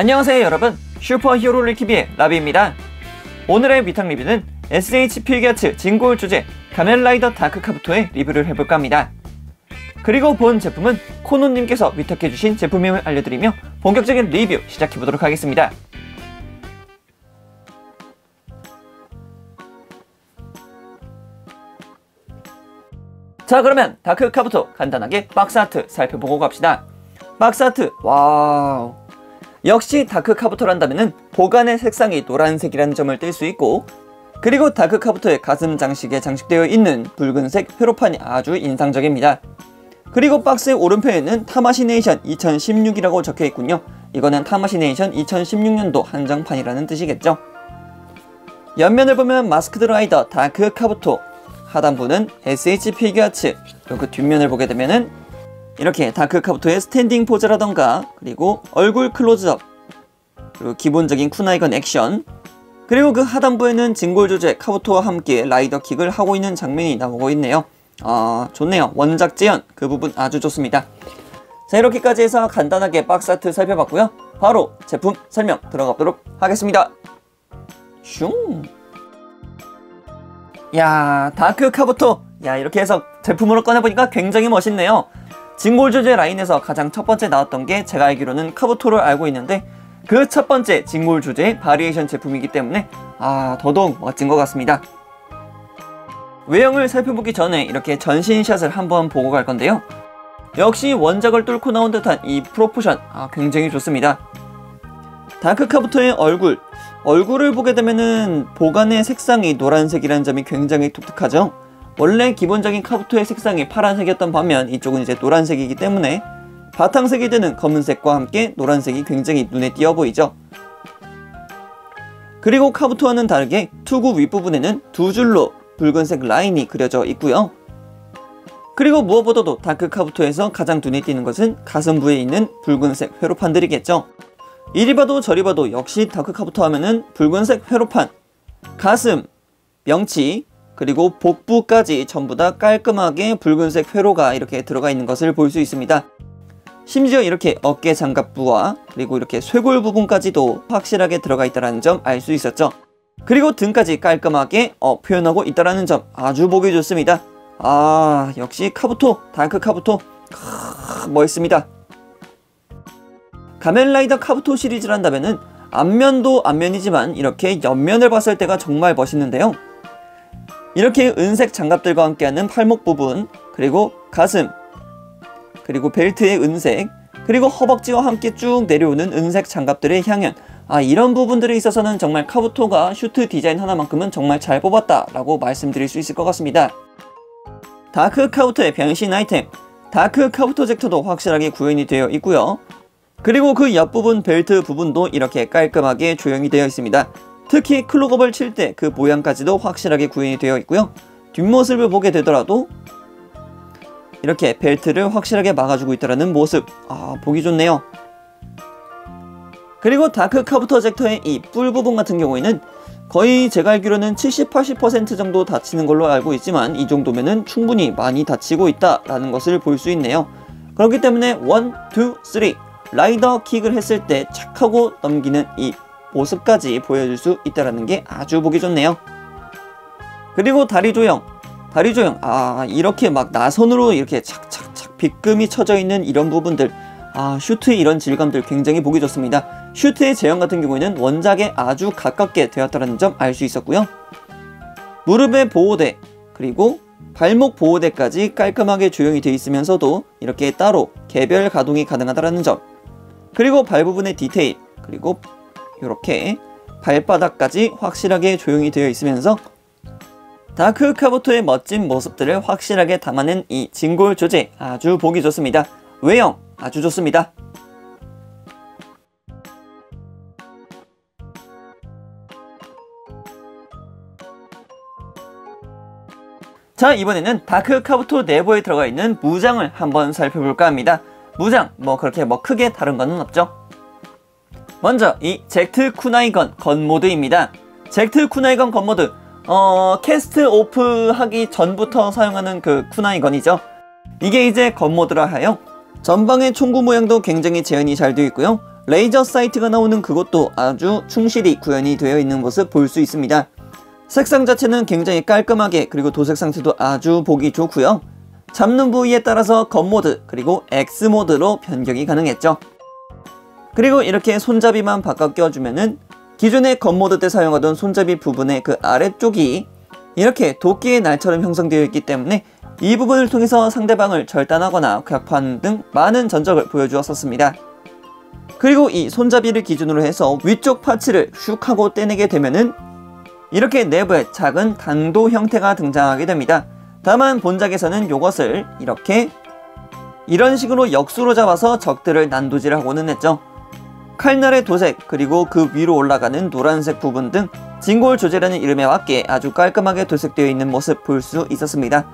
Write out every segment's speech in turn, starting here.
안녕하세요 여러분, 슈퍼히어로리TV의 라비입니다. 오늘의 위탁 리뷰는 SH 필기아츠 진골 주제 가면라이더 다크 카부토의 리뷰를 해볼까 합니다. 그리고 본 제품은 코노님께서 위탁해주신 제품임을 알려드리며 본격적인 리뷰 시작해보도록 하겠습니다. 자, 그러면 다크 카부토 간단하게 박스 아트 살펴보고 갑시다. 박스 아트, 와우, 역시 다크 카부토란다면은 보관의 색상이 노란색이라는 점을 뗄 수 있고, 그리고 다크 카부토의 가슴 장식에 장식되어 있는 붉은색 회로판이 아주 인상적입니다. 그리고 박스의 오른편에는 타마시네이션 2016이라고 적혀 있군요. 이거는 타마시네이션 2016년도 한정판이라는 뜻이겠죠. 옆면을 보면 마스크드 라이더 다크 카부토, 하단부는 SH 필기아츠, 그리고 그 뒷면을 보게 되면은 이렇게 다크 카부토의 스탠딩 포즈라던가, 그리고 얼굴 클로즈업, 그리고 기본적인 쿠나이건 액션, 그리고 그 하단부에는 진골 조제 카부토와 함께 라이더 킥을 하고 있는 장면이 나오고 있네요. 좋네요. 원작 재현 그 부분 아주 좋습니다. 자, 이렇게까지 해서 간단하게 박스 아트 살펴봤고요. 바로 제품 설명 들어가 보도록 하겠습니다. 슝! 야, 다크 카부토! 야, 이렇게 해서 제품으로 꺼내보니까 굉장히 멋있네요. 진골 조제 라인에서 가장 첫 번째 나왔던 게 제가 알기로는 카부토를 알고 있는데, 그 첫 번째 진골 조제의 바리에이션 제품이기 때문에 더더욱 멋진 것 같습니다. 외형을 살펴보기 전에 이렇게 전신샷을 한번 보고 갈 건데요. 역시 원작을 뚫고 나온 듯한 이 프로포션 굉장히 좋습니다. 다크 카부토의 얼굴을 보게 되면은 보관의 색상이 노란색이라는 점이 굉장히 독특하죠. 원래 기본적인 카부토의 색상이 파란색이었던 반면 이쪽은 이제 노란색이기 때문에 바탕색이 되는 검은색과 함께 노란색이 굉장히 눈에 띄어 보이죠. 그리고 카부토와는 다르게 투구 윗부분에는 두 줄로 붉은색 라인이 그려져 있고요. 그리고 무엇보다도 다크 카부토에서 가장 눈에 띄는 것은 가슴부에 있는 붉은색 회로판들이겠죠. 이리 봐도 저리 봐도 역시 다크 카부토 하면은 붉은색 회로판, 가슴, 명치, 그리고 복부까지 전부 다 깔끔하게 붉은색 회로가 이렇게 들어가 있는 것을 볼 수 있습니다. 심지어 이렇게 어깨 장갑부와 그리고 이렇게 쇄골 부분까지도 확실하게 들어가 있다는 점 알 수 있었죠. 그리고 등까지 깔끔하게 표현하고 있다는 점 아주 보기 좋습니다. 역시 카부토, 다크 카부토 멋있습니다. 가면라이더 카부토 시리즈란다면은 앞면도 앞면이지만 이렇게 옆면을 봤을 때가 정말 멋있는데요. 이렇게 은색 장갑들과 함께하는 팔목 부분, 그리고 가슴, 그리고 벨트의 은색, 그리고 허벅지와 함께 쭉 내려오는 은색 장갑들의 향연, 이런 부분들에 있어서는 정말 카부토가 슈트 디자인 하나만큼은 정말 잘 뽑았다 라고 말씀드릴 수 있을 것 같습니다. 다크 카부토의 변신 아이템, 다크 카부토 젝터도 확실하게 구현이 되어 있고요. 그리고 그 옆부분 벨트 부분도 이렇게 깔끔하게 조형이 되어 있습니다. 특히 클로겁을 칠 때 그 모양까지도 확실하게 구현이 되어 있고요. 뒷모습을 보게 되더라도 이렇게 벨트를 확실하게 막아주고 있다는 모습, 보기 좋네요. 그리고 다크 카부토 젝터의 이 뿔 부분 같은 경우에는 거의 제가 알기로는 70-80% 정도 다치는 걸로 알고 있지만, 이 정도면은 충분히 많이 다치고 있다라는 것을 볼 수 있네요. 그렇기 때문에 1, 2, 3 라이더 킥을 했을 때 착 하고 넘기는 이 모습까지 보여줄 수 있다는 게 아주 보기 좋네요. 그리고 다리 조형, 이렇게 막 나선으로 이렇게 착착착 빗금이 쳐져 있는 이런 부분들, 슈트의 이런 질감들 굉장히 보기 좋습니다. 슈트의 제형 같은 경우에는 원작에 아주 가깝게 되었다는 점 알 수 있었고요. 무릎의 보호대, 그리고 발목 보호대까지 깔끔하게 조형이 되어 있으면서도 이렇게 따로 개별 가동이 가능하다는 점, 그리고 발 부분의 디테일, 그리고 이렇게 발바닥까지 확실하게 조형이 되어 있으면서 다크 카부토의 멋진 모습들을 확실하게 담아낸 이 진골 조제 아주 보기 좋습니다. 외형 아주 좋습니다. 자, 이번에는 다크 카부토 내부에 들어가 있는 무장을 한번 살펴볼까 합니다. 무장, 그렇게 크게 다른 거는 없죠. 먼저 이 젝트 쿠나이건 건모드입니다. 젝트 쿠나이건 건모드, 캐스트 오프 하기 전부터 사용하는 그 쿠나이건이죠. 이게 이제 건모드라 하여 전방의 총구 모양도 굉장히 재현이 잘 되어 있고요. 레이저 사이트가 나오는 그곳도 아주 충실히 구현이 되어 있는 모습 볼 수 있습니다. 색상 자체는 굉장히 깔끔하게, 그리고 도색 상태도 아주 보기 좋고요. 잡는 부위에 따라서 겉모드 그리고 X모드로 변경이 가능했죠. 그리고 이렇게 손잡이만 바꿔 껴주면은 기존의 겉모드 때 사용하던 손잡이 부분의 그 아래쪽이 이렇게 도끼의 날처럼 형성되어 있기 때문에 이 부분을 통해서 상대방을 절단하거나 격파하는 등 많은 전적을 보여주었었습니다. 그리고 이 손잡이를 기준으로 해서 위쪽 파츠를 슉 하고 떼내게 되면은 이렇게 내부에 작은 단도 형태가 등장하게 됩니다. 다만 본작에서는 이것을 이런 식으로 역수로 잡아서 적들을 난도질하고는 했죠. 칼날의 도색, 그리고 그 위로 올라가는 노란색 부분 등 진골 조제라는 이름에 맞게 아주 깔끔하게 도색되어 있는 모습 볼 수 있었습니다.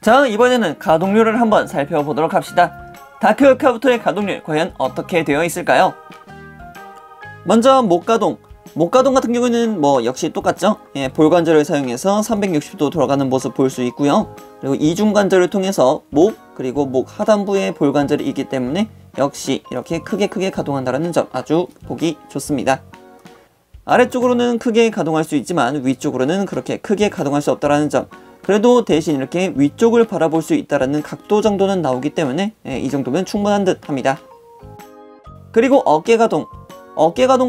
자, 이번에는 가동률을 한번 살펴보도록 합시다. 다크 카부토의 가동률 과연 어떻게 되어 있을까요? 먼저 목가동 같은 경우는 역시 똑같죠. 볼관절을 사용해서 360도 돌아가는 모습 볼 수 있고요. 그리고 이중관절을 통해서 목, 그리고 목 하단부에 볼관절이 있기 때문에 역시 이렇게 크게 가동한다는 점 아주 보기 좋습니다. 아래쪽으로는 크게 가동할 수 있지만 위쪽으로는 그렇게 크게 가동할 수 없다는 점, 그래도 대신 이렇게 위쪽을 바라볼 수 있다는 각도 정도는 나오기 때문에 이 정도면 충분한 듯 합니다. 그리고 어깨가동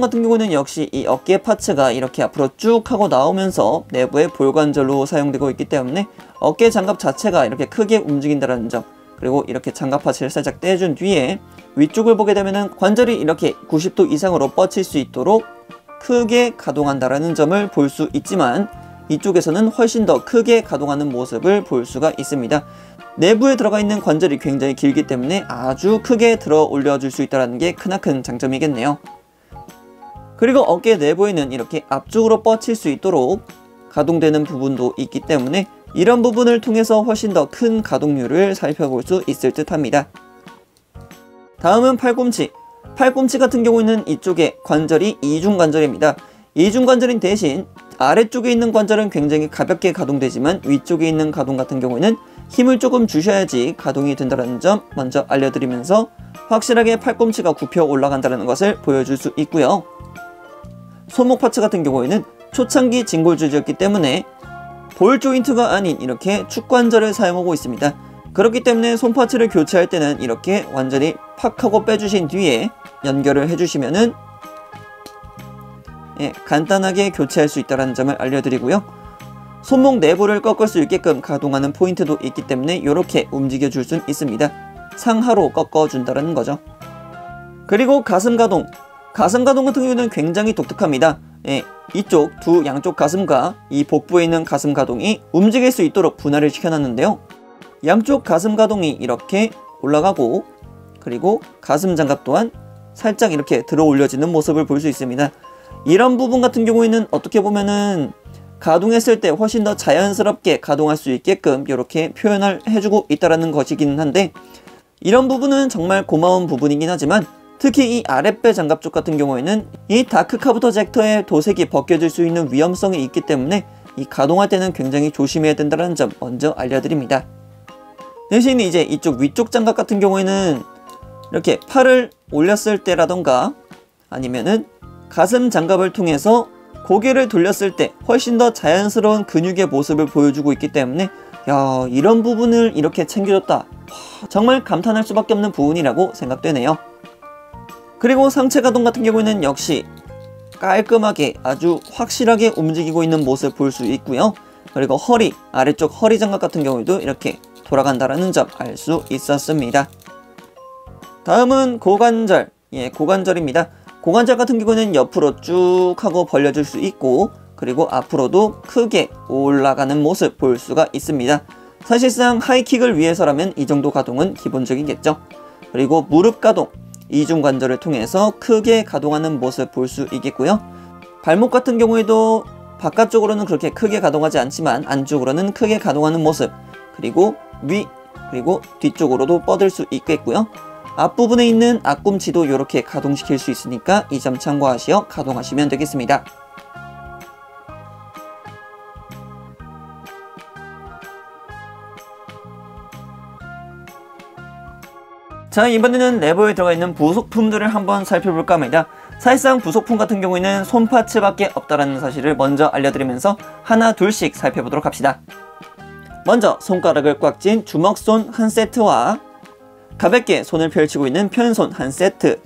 같은 경우는 역시 이 어깨 파츠가 이렇게 앞으로 쭉 하고 나오면서 내부의 볼관절로 사용되고 있기 때문에 어깨 장갑 자체가 이렇게 크게 움직인다는 점, 그리고 이렇게 장갑 파츠를 살짝 떼준 뒤에 위쪽을 보게 되면 관절이 이렇게 90도 이상으로 뻗칠 수 있도록 크게 가동한다는 점을 볼 수 있지만 이쪽에서는 훨씬 더 크게 가동하는 모습을 볼 수가 있습니다. 내부에 들어가 있는 관절이 굉장히 길기 때문에 아주 크게 들어 올려줄 수 있다는 게 크나큰 장점이겠네요. 그리고 어깨 내부에는 이렇게 앞쪽으로 뻗칠 수 있도록 가동되는 부분도 있기 때문에 이런 부분을 통해서 훨씬 더 큰 가동률을 살펴볼 수 있을 듯 합니다. 다음은 팔꿈치 같은 경우에는 이쪽에 관절이 이중관절입니다. 이중관절인 대신 아래쪽에 있는 관절은 굉장히 가볍게 가동되지만 위쪽에 있는 가동 같은 경우에는 힘을 조금 주셔야지 가동이 된다는 점 먼저 알려드리면서 확실하게 팔꿈치가 굽혀 올라간다는 것을 보여줄 수 있고요. 손목 파츠 같은 경우에는 초창기 진골조제였기 때문에 볼 조인트가 아닌 이렇게 축관절을 사용하고 있습니다. 그렇기 때문에 손 파츠를 교체할 때는 이렇게 완전히 팍 하고 빼주신 뒤에 연결을 해주시면은 간단하게 교체할 수 있다는 점을 알려드리고요. 손목 내부를 꺾을 수 있게끔 가동하는 포인트도 있기 때문에 이렇게 움직여 줄 수 있습니다. 상하로 꺾어준다는 거죠. 그리고 가슴 가동 같은 경우는 굉장히 독특합니다. 이쪽 양쪽 가슴과 이 복부에 있는 가슴 가동이 움직일 수 있도록 분할을 시켜놨는데요. 양쪽 가슴 가동이 이렇게 올라가고, 그리고 가슴 장갑 또한 살짝 이렇게 들어 올려지는 모습을 볼 수 있습니다. 이런 부분 같은 경우에는 어떻게 보면은 가동했을 때 훨씬 더 자연스럽게 가동할 수 있게끔 이렇게 표현을 해주고 있다는 것이긴 한데, 이런 부분은 정말 고마운 부분이긴 하지만 특히 이 아랫배 장갑 쪽 같은 경우에는 이 다크 카부토 젝터의 도색이 벗겨질 수 있는 위험성이 있기 때문에 이 가동할 때는 굉장히 조심해야 된다는 점 먼저 알려드립니다. 대신 이제 이쪽 위쪽 장갑 같은 경우에는 이렇게 팔을 올렸을 때라던가 아니면은 가슴 장갑을 통해서 고개를 돌렸을 때 훨씬 더 자연스러운 근육의 모습을 보여주고 있기 때문에 이런 부분을 이렇게 챙겨줬다, 정말 감탄할 수밖에 없는 부분이라고 생각되네요. 그리고 상체 가동 같은 경우에는 역시 깔끔하게 아주 확실하게 움직이고 있는 모습 볼 수 있고요. 그리고 아래쪽 허리 장갑 같은 경우에도 이렇게 돌아간다는 점 알 수 있었습니다. 다음은 고관절, 고관절입니다. 고관절 같은 경우는 옆으로 쭉 하고 벌려줄 수 있고, 그리고 앞으로도 크게 올라가는 모습 볼 수가 있습니다. 사실상 하이킥을 위해서라면 이 정도 가동은 기본적이겠죠. 그리고 무릎 가동, 이중관절을 통해서 크게 가동하는 모습 볼 수 있겠고요. 발목 같은 경우에도 바깥쪽으로는 그렇게 크게 가동하지 않지만 안쪽으로는 크게 가동하는 모습, 그리고 그리고 뒤쪽으로도 뻗을 수 있겠고요. 앞부분에 있는 앞꿈치도 이렇게 가동시킬 수 있으니까 이 점 참고하시어 가동하시면 되겠습니다. 자, 이번에는 레버에 들어가 있는 부속품들을 한번 살펴볼까 합니다. 사실상 부속품 같은 경우에는 손 파츠밖에 없다는 사실을 먼저 알려드리면서 하나 둘씩 살펴보도록 합시다. 먼저 손가락을 꽉 쥔 주먹손 한 세트와 가볍게 손을 펼치고 있는 편손 한 세트,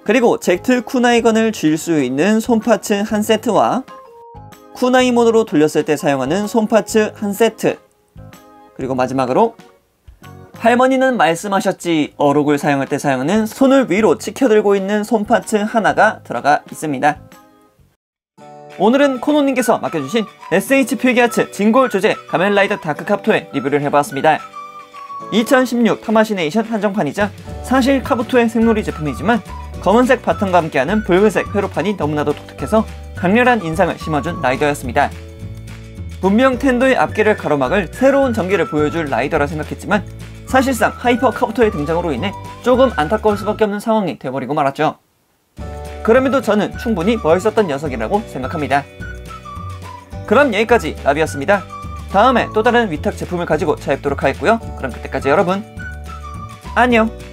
그리고 젝트 쿠나이건을 쥘 수 있는 손파츠 한 세트와 쿠나이 모드로 돌렸을 때 사용하는 손파츠 한 세트, 그리고 마지막으로 할머니는 말씀하셨지 어록을 사용할 때 사용하는 손을 위로 치켜들고 있는 손파츠 하나가 들어가 있습니다. 오늘은 코노님께서 맡겨주신 SH 필기아츠 진골 조제 가면라이더 다크카부토의 리뷰를 해봤습니다. 2016 타마시네이션 한정판이자 사실 카부토의 생놀이 제품이지만 검은색 바탕과 함께하는 붉은색 회로판이 너무나도 독특해서 강렬한 인상을 심어준 라이더였습니다. 분명 텐도의 앞길을 가로막을 새로운 전기를 보여줄 라이더라 생각했지만 사실상 하이퍼 카부토의 등장으로 인해 조금 안타까울 수밖에 없는 상황이 돼버리고 말았죠. 그럼에도 저는 충분히 멋있었던 녀석이라고 생각합니다. 그럼 여기까지 나비였습니다. 다음에 또 다른 위탁 제품을 가지고 찾아뵙도록 하겠고요. 그럼 그때까지 여러분 안녕.